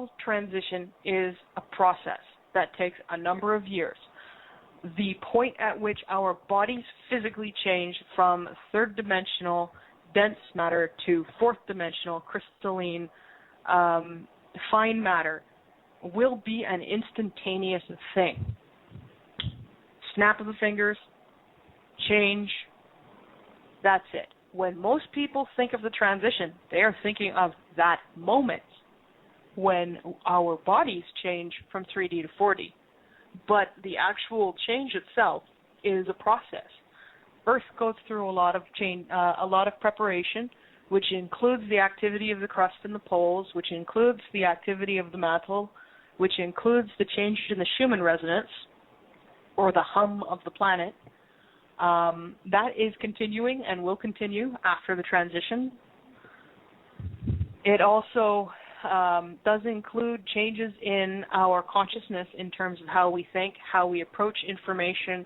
overall transition is a process that takes a number of years. The point at which our bodies physically change from third-dimensional dense matter to fourth-dimensional crystalline fine matter will be an instantaneous thing. Snap of the fingers, change, that's it. When most people think of the transition, they are thinking of that moment when our bodies change from 3D to 4D. But the actual change itself is a process. Earth goes through a lot of preparation, which includes the activity of the crust and the poles, which includes the activity of the mantle, which includes the change in the Schumann resonance, or the hum of the planet. That is continuing and will continue after the transition. It also does include changes in our consciousness in terms of how we think, how we approach information,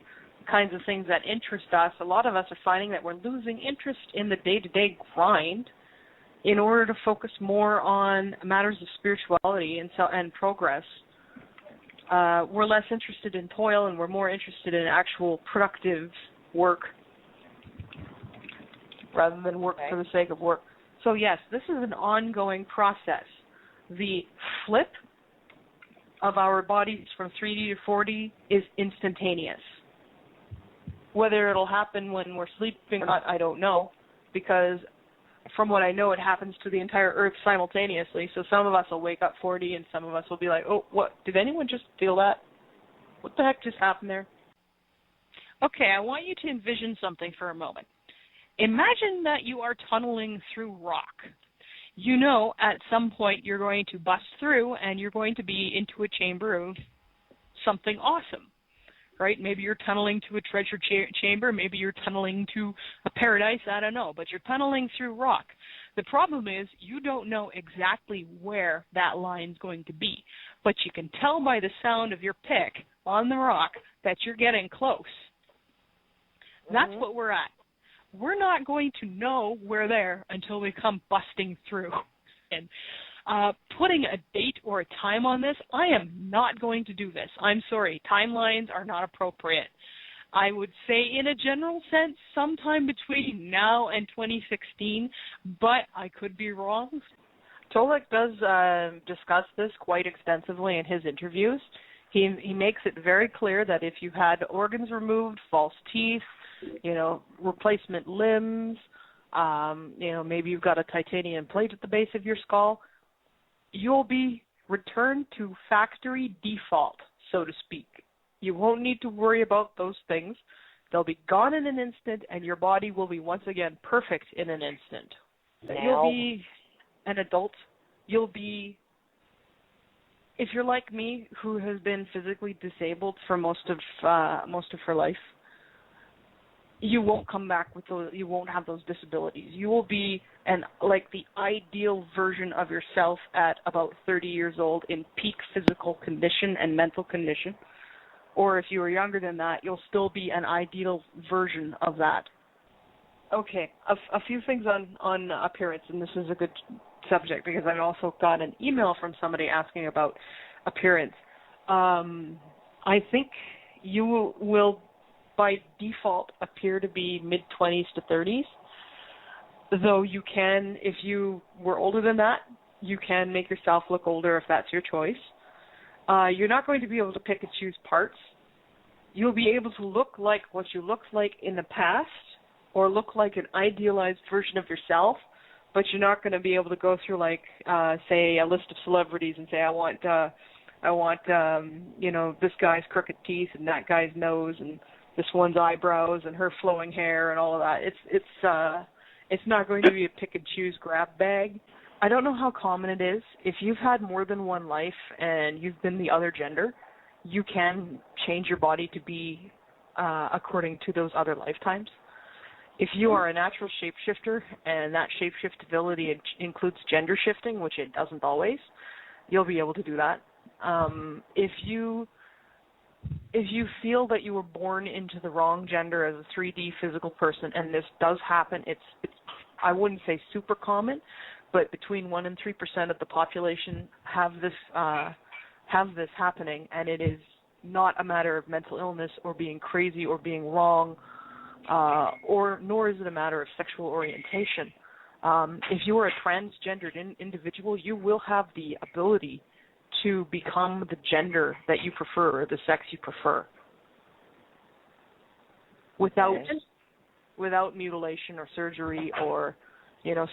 kinds of things that interest us. A lot of us are finding that we're losing interest in the day-to-day grind in order to focus more on matters of spirituality and progress. We're less interested in toil, and we're more interested in actual productive work rather than work for the sake of work. So yes, this is an ongoing process. The flip of our bodies from 3D to 4D is instantaneous. Whether it'll happen when we're sleeping or not, I don't know, because from what I know, it happens to the entire Earth simultaneously. So some of us will wake up 4D, and some of us will be like, oh, what? Did anyone just feel that? What the heck just happened there? Okay, I want you to envision something for a moment. Imagine that you are tunneling through rock. You know at some point you're going to bust through and you're going to be into a chamber of something awesome, right? Maybe you're tunneling to a treasure chamber. Maybe you're tunneling to a paradise. I don't know, but you're tunneling through rock. The problem is you don't know exactly where that line's going to be, but you can tell by the sound of your pick on the rock that you're getting close. That's what we're at. We're not going to know we're there until we come busting through. And putting a date or a time on this, I am not going to do this. I'm sorry. Timelines are not appropriate. I would say in a general sense sometime between now and 2016, but I could be wrong. Tolek does discuss this quite extensively in his interviews. He makes it very clear that if you had organs removed, false teeth, replacement limbs, maybe you've got a titanium plate at the base of your skull, you'll be returned to factory default, so to speak. You won't need to worry about those things. They'll be gone in an instant, and your body will be once again perfect in an instant. You'll be an adult. You'll be, if you're like me, who has been physically disabled for most of her life, you won't come back with those. You won't have those disabilities. You will be the ideal version of yourself at about 30 years old in peak physical condition and mental condition. Or if you were younger than that, you'll still be an ideal version of that. Okay, a few things on appearance, and this is a good subject because I also got an email from somebody asking about appearance. I think you will by default appear to be mid-20s to 30s, though you can, if you were older than that, you can make yourself look older if that's your choice. You're not going to be able to pick and choose parts. You'll be able to look like what you looked like in the past or look like an idealized version of yourself, but you're not going to be able to go through say, a list of celebrities and say, I want this guy's crooked teeth and that guy's nose and this one's eyebrows and her flowing hair and all of that. It's not going to be a pick and choose grab bag. I don't know how common it is. If you've had more than one life and you've been the other gender, you can change your body to be according to those other lifetimes. If you are a natural shapeshifter and that shapeshiftability includes gender shifting, which it doesn't always, you'll be able to do that. If you feel that you were born into the wrong gender as a 3D physical person, and this does happen, it's I wouldn't say super common, but between 1 and 3% of the population have this happening, and it is not a matter of mental illness or being crazy or being wrong, nor is it a matter of sexual orientation. If you are a transgendered individual, you will have the ability to become the gender that you prefer or the sex you prefer without mutilation or surgery or,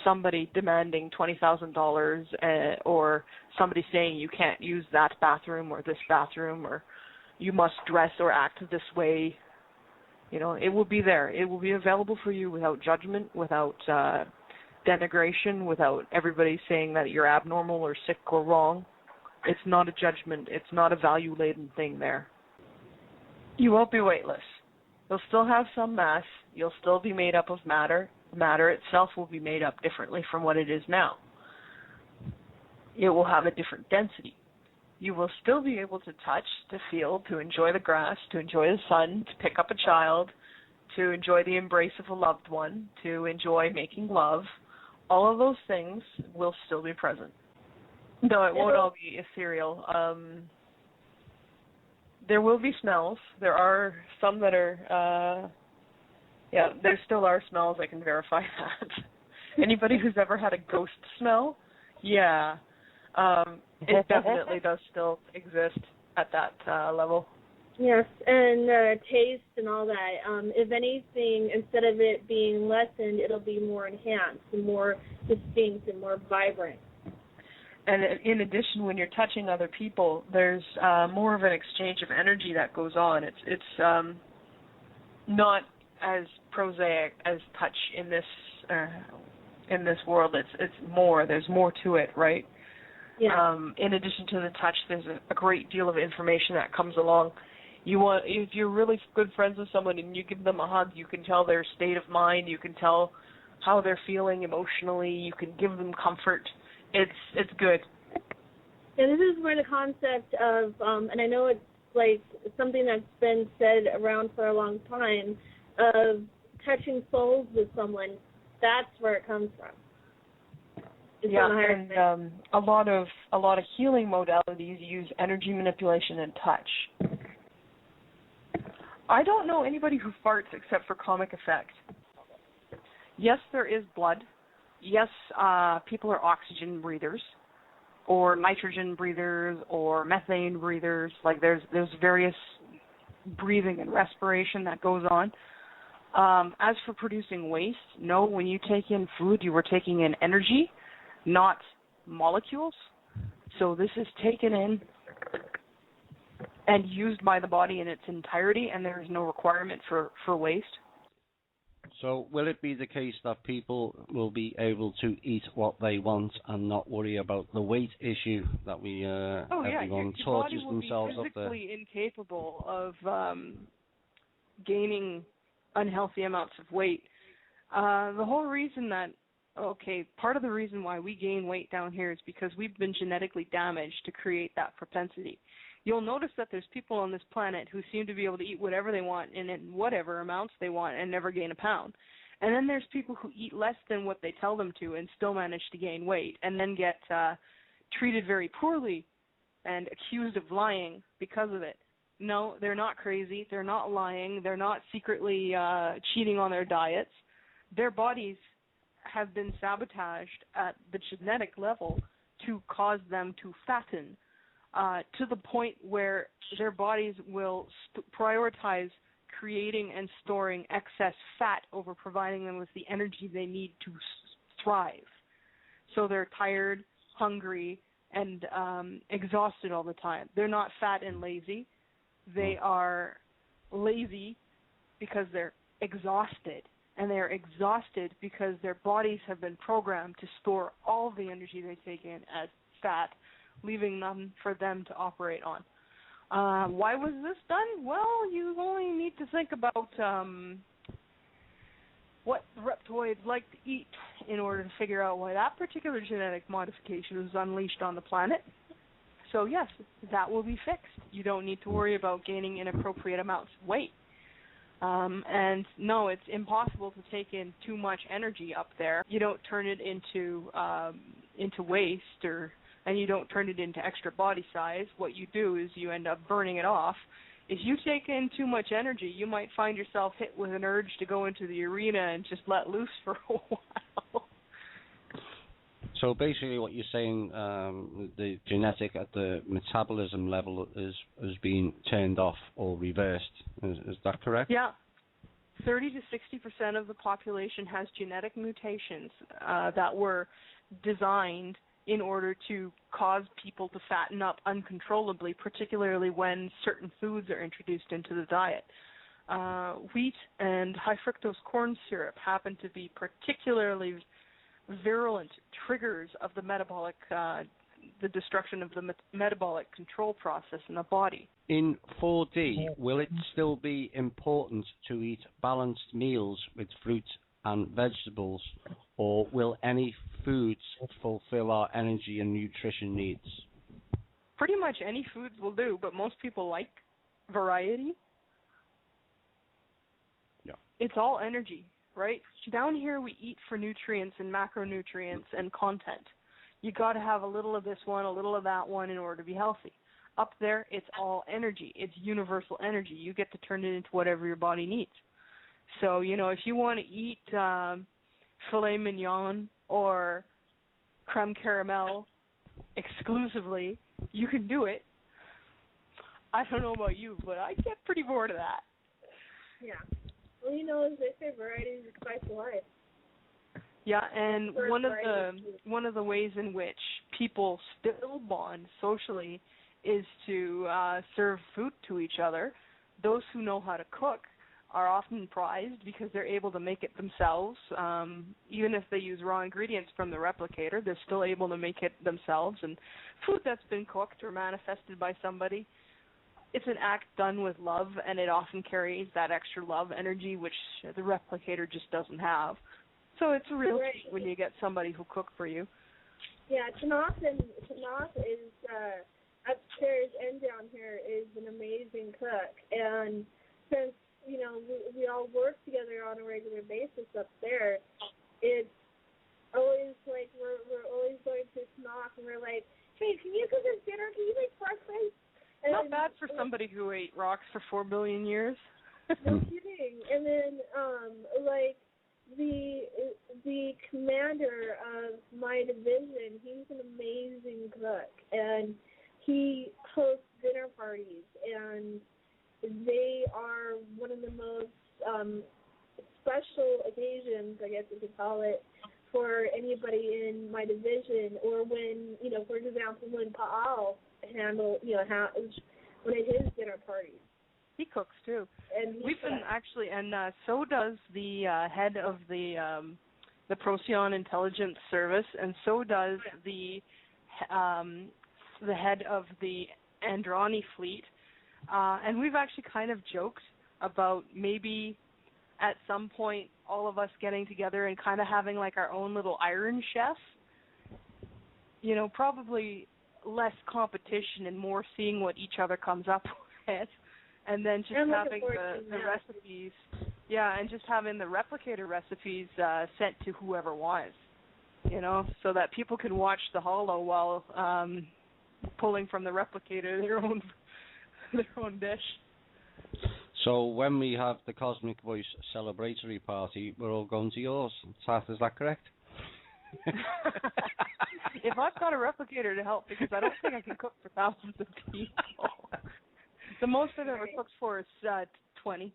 somebody demanding $20,000 or somebody saying you can't use that bathroom or this bathroom or you must dress or act this way. It will be there. It will be available for you without judgment, without denigration, without everybody saying that you're abnormal or sick or wrong. It's not a judgment. It's not a value-laden thing there. You won't be weightless. You'll still have some mass. You'll still be made up of matter. Matter itself will be made up differently from what it is now. It will have a different density. You will still be able to touch, to feel, to enjoy the grass, to enjoy the sun, to pick up a child, to enjoy the embrace of a loved one, to enjoy making love. All of those things will still be present. No, it won't all be ethereal. There will be smells. There are some that are, there still are smells. I can verify that. Anybody who's ever had a ghost smell, it definitely does still exist at that level. Yes, and taste and all that. If anything, instead of it being lessened, it'll be more enhanced and more distinct and more vibrant. And in addition, when you're touching other people, there's more of an exchange of energy that goes on. It's not as prosaic as touch in this world. It's more. There's more to it, right? Yeah. In addition to the touch, there's a great deal of information that comes along. If you're really good friends with someone and you give them a hug, you can tell their state of mind. You can tell how they're feeling emotionally. You can give them comfort. It's good. And this is where the concept of, and I know it's like something that's been said around for a long time, of touching souls with someone. That's where it comes from. And a lot of healing modalities use energy manipulation and touch. I don't know anybody who farts except for comic effect. Yes, there is blood. Yes, people are oxygen breathers, or nitrogen breathers, or methane breathers. Like there's various breathing and respiration that goes on. As for producing waste, no. When you take in food, you are taking in energy, not molecules. So this is taken in and used by the body in its entirety, and there is no requirement for waste. So will it be the case that people will be able to eat what they want and not worry about the weight issue that everyone tortures themselves up there? Your body will be physically incapable of gaining unhealthy amounts of weight. The whole reason part of the reason why we gain weight down here is because we've been genetically damaged to create that propensity. You'll notice that there's people on this planet who seem to be able to eat whatever they want and in whatever amounts they want and never gain a pound. And then there's people who eat less than what they tell them to and still manage to gain weight and then get treated very poorly and accused of lying because of it. No, they're not crazy. They're not lying. They're not secretly cheating on their diets. Their bodies have been sabotaged at the genetic level to cause them to fatten. To the point where their bodies will prioritize creating and storing excess fat over providing them with the energy they need to thrive. So they're tired, hungry, and exhausted all the time. They're not fat and lazy. They are lazy because they're exhausted. And they're exhausted because their bodies have been programmed to store all the energy they take in as fat, leaving none for them to operate on. Why was this done? Well, you only need to think about what reptoids like to eat in order to figure out why that particular genetic modification was unleashed on the planet. So yes, that will be fixed. You don't need to worry about gaining inappropriate amounts of weight. And no, it's impossible to take in too much energy up there. You don't turn it into into waste and you don't turn it into extra body size, what you do is you end up burning it off. If you take in too much energy, you might find yourself hit with an urge to go into the arena and just let loose for a while. So basically what you're saying, the genetic at the metabolism level is being turned off or reversed. Is that correct? Yeah. 30 to 60% of the population has genetic mutations that were designed in order to cause people to fatten up uncontrollably, particularly when certain foods are introduced into the diet. Wheat and high fructose corn syrup happen to be particularly virulent triggers of the metabolic, the destruction of the metabolic control process in the body. In 4D, will it still be important to eat balanced meals with fruit and vegetables, or will any foods fulfill our energy and nutrition needs? Pretty much any foods will do, but most people like variety. Yeah. It's all energy, right? Down here we eat for nutrients and macronutrients and content. You got to have a little of this one, a little of that one in order to be healthy. Up there, it's all energy. It's universal energy. You get to turn it into whatever your body needs. So, if you want to eat filet mignon or creme caramel exclusively, you can do it. I don't know about you, but I get pretty bored of that. Yeah. Well, as they say, variety is the spice of life. Yeah, and one of the ways in which people still bond socially is to serve food to each other. Those who know how to cook are often prized because they're able to make it themselves. Even if they use raw ingredients from the replicator, they're still able to make it themselves. And food that's been cooked or manifested by somebody, it's an act done with love, and it often carries that extra love energy, which the replicator just doesn't have. So it's a real treat when you get somebody who cooked for you. Yeah, TANAATH is upstairs and down here is an amazing cook, and since we all work together on a regular basis up there, it's always like we're always going to TANAATH, and we're like, hey, can you cook us dinner? Can you make breakfast? Not bad for somebody who ate rocks for 4 billion years. No kidding. And then the commander of my division, he's an amazing cook, and he hosts dinner parties, and they are one of the most special occasions, I guess you could call it, for anybody in my division, or when, for example, when Paal one of his dinner parties. He cooks too. And we've been actually, and so does the head of the Procyon Intelligence Service, and so does the head of the Andromedan fleet. And we've actually kind of joked about maybe at some point all of us getting together and kind of having like our own little Iron Chef. Probably less competition and more seeing what each other comes up with. And then just having the recipes, and just having the replicator recipes sent to whoever wants, so that people can watch the holo while pulling from the replicator their own dish. So when we have the Cosmic Voice celebratory party, we're all going to yours. Tath, is that correct? If I've got a replicator to help, because I don't think I can cook for thousands of people. The most I've ever cooked for is 20.